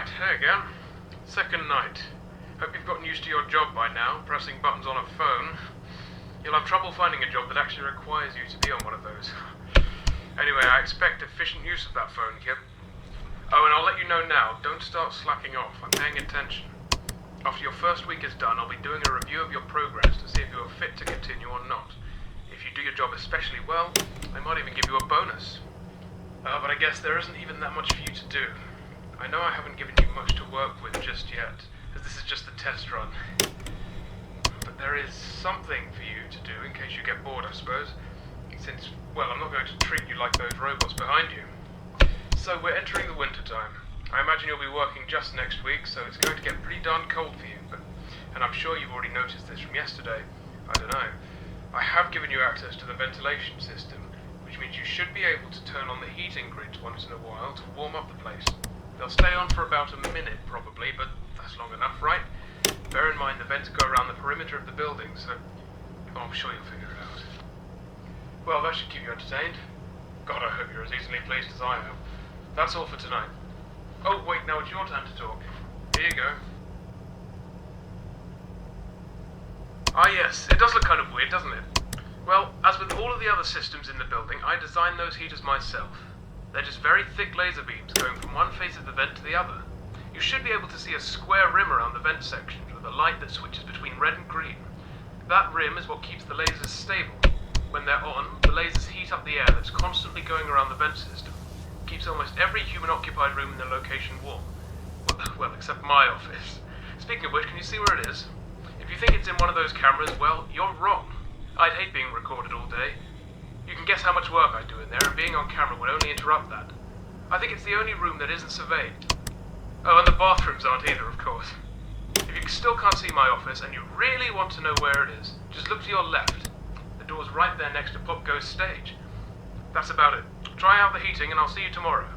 Right, here again. Second night. Hope you've gotten used to your job by now, pressing buttons on a phone. You'll have trouble finding a job that actually requires you to be on one of those. Anyway, I expect efficient use of that phone, Kip. Oh, and I'll let you know now, don't start slacking off. I'm paying attention. After your first week is done, I'll be doing a review of your progress to see if you are fit to continue or not. If you do your job especially well, I might even give you a bonus. But I guess there isn't even that much for you to do. I know I haven't given you much to work with just yet, as this is just the test run. But there is something for you to do in case you get bored, I suppose. Since, well, I'm not going to treat you like those robots behind you. So we're entering the winter time. I imagine you'll be working just next week, so it's going to get pretty darn cold for you. And I'm sure you've already noticed this from yesterday. I don't know. I have given you access to the ventilation system, which means you should be able to turn on the heating grids once in a while to warm up the place. They'll stay on for about a minute, probably, but that's long enough, right? Bear in mind the vents go around the perimeter of the building, so I'm sure you'll figure it out. Well, that should keep you entertained. God, I hope you're as easily pleased as I am. That's all for tonight. Oh, wait, now it's your turn to talk. Here you go. Ah, yes, it does look kind of weird, doesn't it? Well, as with all of the other systems in the building, I designed those heaters myself. They're just very thick laser beams going from one face of the vent to the other. You should be able to see a square rim around the vent sections with a light that switches between red and green. That rim is what keeps the lasers stable. When they're on, the lasers heat up the air that's constantly going around the vent system. It keeps almost every human-occupied room in the location warm. Well, except my office. Speaking of which, can you see where it is? If you think it's in one of those cameras, well, you're wrong. I'd hate being recorded all day. You can guess how much work I do in there, and being on camera would only interrupt that. I think it's the only room that isn't surveyed. Oh, and the bathrooms aren't either, of course. If you still can't see my office, and you really want to know where it is, just look to your left. The door's right there next to POPGOES stage. That's about it. Try out the heating, and I'll see you tomorrow.